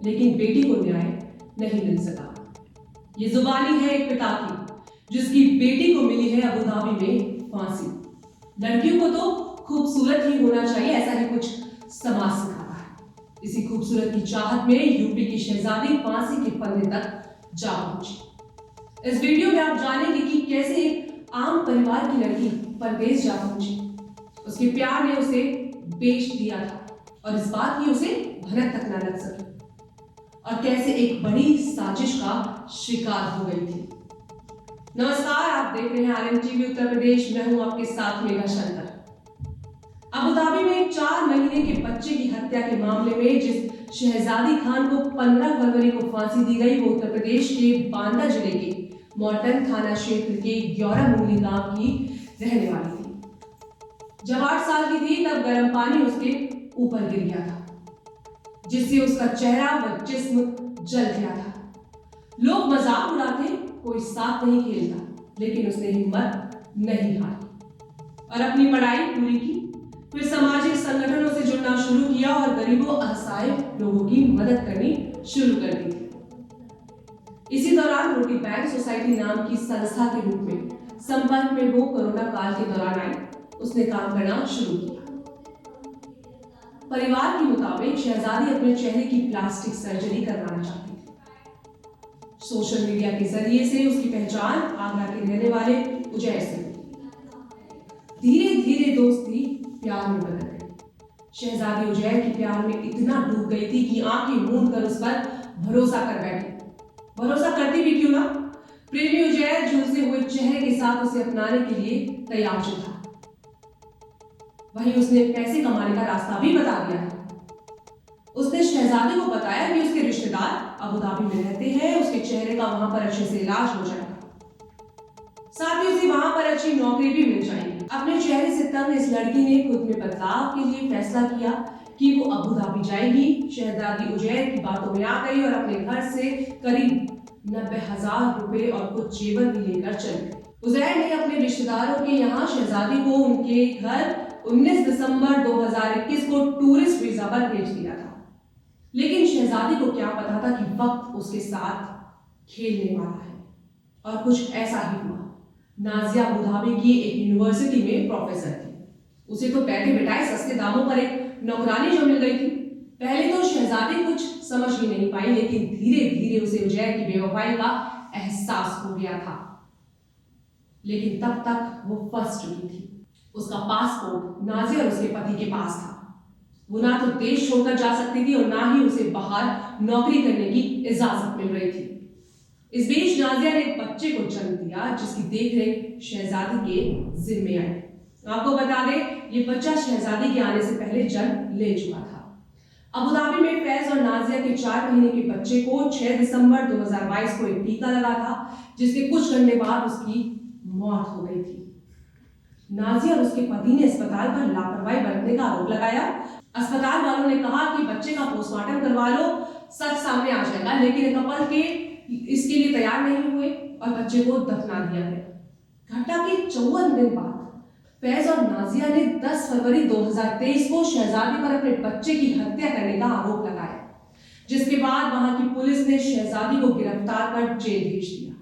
लेकिन बेटी को न्याय नहीं मिल सका। ये जुबानी है एक पिता की जिसकी बेटी को मिली है अबू धाबी में फांसी। लड़कियों को तो खूबसूरत ही होना चाहिए, ऐसा ही कुछ समाज सिखाता है। इसी खूबसूरत की चाहत में यूपी की शहजादी फांसी के फंदे तक जा पहुंची। इस वीडियो में आप जानेंगे कि कैसे एक आम परिवार की लड़की परदेश जा पहुंची, उसके प्यार ने उसे बेच दिया था और इस बात की उसे भनक तक न लग सकी, और कैसे एक बड़ी साजिश का शिकार हो गई थी। नमस्कार, आप देख रहे हैं आरएन टीवी उत्तर प्रदेश। मैं हूं आपके साथ मेघा शंकर। अबू धाबी में 4 महीने के बच्चे की हत्या के मामले में जिस शहजादी खान को 15 फरवरी को फांसी दी गई, वो उत्तर प्रदेश के बांदा जिले के मॉर्टन थाना क्षेत्र के ग्यारह मुंगली गांव की रहने वाली थी। जब 8 साल की थी तब गर्म पानी उसके ऊपर गिर गया था, जिससे उसका चेहरा व जिस्म जल गया था। लोग मजाक उड़ाते, कोई साथ नहीं खेलता, लेकिन उसने हिम्मत नहीं हारी और अपनी पढ़ाई पूरी की। फिर सामाजिक संगठनों से जुड़ना शुरू किया और गरीबों असहाय लोगों की मदद करनी शुरू कर दी थी। इसी दौरान रोटी बैंक सोसाइटी नाम की संस्था के रूप में संपर्क में वो कोरोना काल के दौरान आई। उसने काम करना शुरू किया। परिवार के मुताबिक शहजादी अपने चेहरे की प्लास्टिक सर्जरी करवाना चाहती थी। सोशल मीडिया के जरिए से उसकी पहचान आगरा के रहने वाले उजैर से हुई। धीरे धीरे दोस्ती प्यार में बदल गई। शहजादी उजैर की प्यार में इतना डूब गई थी कि आंखें मूंद कर उस पर भरोसा कर बैठी। भरोसा करती भी क्यों ना, प्रेमी उजैर झुलसे हुए चेहरे के साथ उसे अपनाने के लिए तैयार था। वहीं उसने पैसे कमाने का रास्ता भी बता दिया है। उसने शहजादी को बताया कि उसके रिश्तेदार अबू धाबी में रहते हैं, उसके चेहरे का वहां पर अच्छे से इलाज हो जाएगा, साथ ही उसे वहां पर अच्छी नौकरी भी मिल जाएगी। अपने चेहरे से तंग इस लड़की ने खुद में बदलाव के लिए फैसला किया कि वो अबू धाबी जाएगी। शहजादी उजैर की बातों में आ गई और अपने घर से करीब 90,000 रुपए और कुछ जेवर भी लेकर चल गई। उजैर ने अपने रिश्तेदारों के यहाँ शहजादी को उनके घर 19 दिसंबर 2021 को टूरिस्ट वीजा पर भेज दिया था। लेकिन शहजादी को क्या पता था कि वक्त उसके साथ खेलने वाला है, और कुछ ऐसा ही हुआ। नाजिया अबू धाबी की एक यूनिवर्सिटी में प्रोफेसर थी। उसे तो बैठे बिठाए सस्ते दामों पर एक नौकरानी जो मिल गई थी। पहले तो शहजादी कुछ समझ ही नहीं पाई, लेकिन धीरे धीरे उसे उजैर की बेवफाई का एहसास हो गया था। लेकिन तब तक वो फंस चुकी थी। उसका पासपोर्ट नाजिया और उसके पति के पास था। वो ना तो देश छोड़कर जा सकती थी और ना ही उसे बाहर नौकरी करने की इजाजत मिल रही थी। इस बीच नाजिया ने एक बच्चे को जन्म दिया, जिसकी देखरेख शहजादी के जिम्मे आई। आपको बता दें, ये बच्चा शहजादी के आने से पहले जन्म ले चुका था। अबू धाबी में फैज और नाजिया के 4 महीने के बच्चे को 6 दिसंबर 2022 को एक टीका लगा था, जिसके कुछ घंटे बाद उसकी मौत हो गई थी। नाजिया और उसके पति ने अस्पताल पर लापरवाही बरतने का आरोप लगाया। अस्पताल वालों ने कहा कि बच्चे का पोस्टमार्टम करवा लो, सच सामने आ जाएगा, लेकिन कपल के इसके लिए तैयार नहीं हुए और बच्चे को दफना दिया गया। घटना के 54 दिन बाद फैज और नाजिया ने 10 फरवरी 2023 को शहजादी पर अपने बच्चे की हत्या करने का आरोप लगाया, जिसके बाद वहां की पुलिस ने शहजादी को गिरफ्तार कर जेल भेज दिया।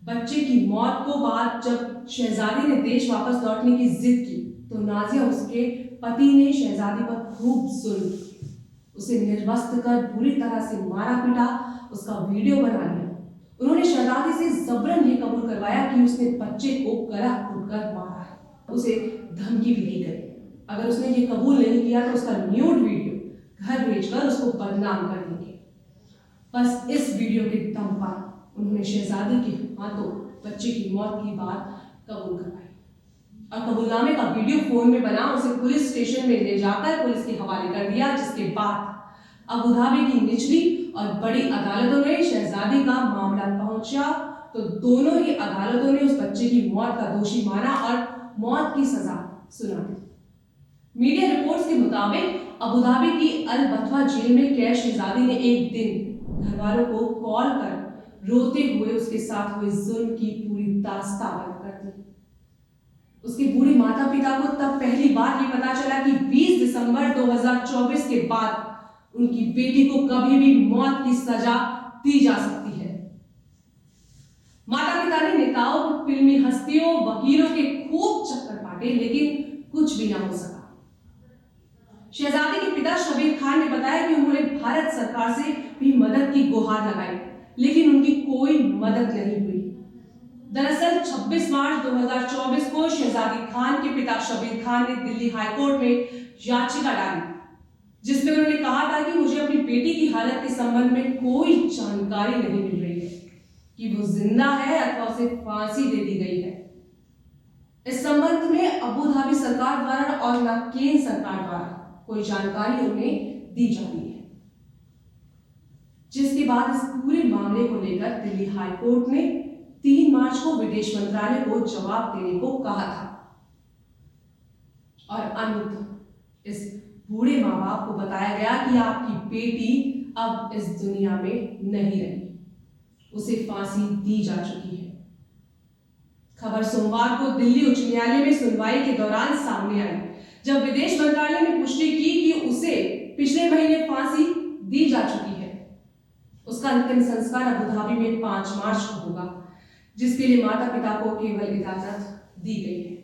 बच्चे की मौत को बाद जब शहजादी ने देश वापस लौटने की जिद की, तो नाजिया उसके पति ने शहजादी पर खूब जुल्म किया। उसे निर्वस्त्र कर बुरी तरह से मारा पीटा, उसका वीडियो बना लिया। उन्होंने शहजादी से जबरन ये कबूल करवाया कि उसने बच्चे को गला घोंटकर मारा है। उसे धमकी भी दी गई, अगर उसने ये कबूल नहीं किया तो उसका न्यूड वीडियो घर भेजकर उसको बदनाम कर देंगे। बस इस वीडियो के दम पर उन्होंने शहजादी के हाथों बच्चे की मौत की बात कबूल करवाई और कबूलनामे का वीडियो फोन में बना उसे पुलिस स्टेशन में ले जाकर पुलिस के हवाले कर दिया, जिसके बाद अबू धाबी की निचली और बड़ी अदालतों में शहजादी का मामला पहुंचा, तो दोनों ही अदालतों ने उस बच्चे की मौत का दोषी माना और मौत की सजा सुना दी। मीडिया रिपोर्ट्स के मुताबिक अबू धाबी की अल बथवा जेल में कैद शहजादी ने एक दिन घर वालों को कॉल कर रोते हुए उसके साथ हुए जुल्म की पूरी दास्तां बयान कर दी। उसके बूढ़े माता पिता को तब पहली बार ये पता चला कि 20 दिसंबर 2024 के बाद उनकी बेटी को कभी भी मौत की सजा दी जा सकती है। माता पिता ने नेताओं, फिल्मी हस्तियों, वकीलों के खूब चक्कर काटे, लेकिन कुछ भी ना हो सका। शहजादी के पिता शबीर खान ने बताया कि उन्होंने भारत सरकार से भी मदद की गुहार लगाई, लेकिन उनकी कोई मदद नहीं हुई। दरअसल 26 मार्च 2024 को शहजादी खान के पिता शबीर खान ने दिल्ली हाईकोर्ट में याचिका डाली, जिसमें उन्होंने कहा था कि मुझे अपनी बेटी की हालत के संबंध में कोई जानकारी नहीं मिल रही है कि वो जिंदा है अथवा उसे फांसी दे दी गई है। इस संबंध में अबू धाबी सरकार द्वारा और न केंद्र सरकार द्वारा कोई जानकारी उन्हें दी जा रही है, जिसके बाद इस पूरे मामले को लेकर दिल्ली हाईकोर्ट ने 3 मार्च को विदेश मंत्रालय को जवाब देने को कहा था। और अंत इस बूढ़े माँ बाप को बताया गया कि आपकी बेटी अब इस दुनिया में नहीं रही, उसे फांसी दी जा चुकी है। खबर सोमवार को दिल्ली उच्च न्यायालय में सुनवाई के दौरान सामने आई, जब विदेश मंत्रालय ने पुष्टि की कि उसे पिछले महीने फांसी दी जा चुकी है। उसका अंतिम संस्कार अबू धाबी में 5 मार्च को होगा, जिसके लिए माता पिता को केवल इजाजत दी गई है।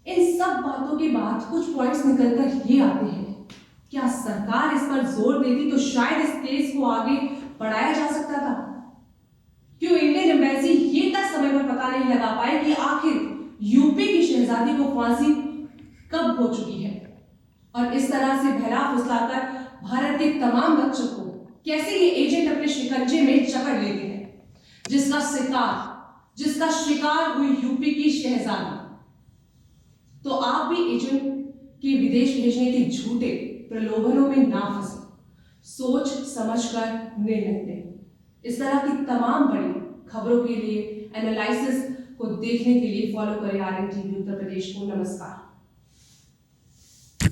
इन सब बातों के बाद कुछ पॉइंट्स निकलकर ये आते हैं, क्या सरकार इस पर जोर देती तो शायद इस केस को आगे बढ़ाया जा सकता था? क्यों इंडियन एम्बेसी ये तक समय पर पता नहीं लगा पाई कि आखिर यूपी की शहजादी को फांसी कब हो चुकी है? और इस तरह से बहला फुसलाकर भारत के तमाम बच्चों को कैसे ये एजेंट अपने शिकंजे में जकड़ लेते हैं, जिसका शिकार हुई यूपी की शहजादी। तो आप भी एजेंट के विदेश भेजने के झूठे प्रलोभनों में ना फंसे, सोच समझकर निर्णय लें। इस तरह की तमाम बड़ी खबरों के लिए, एनालिसिस को देखने के लिए फॉलो करें RN TV उत्तर प्रदेश को। नमस्कार।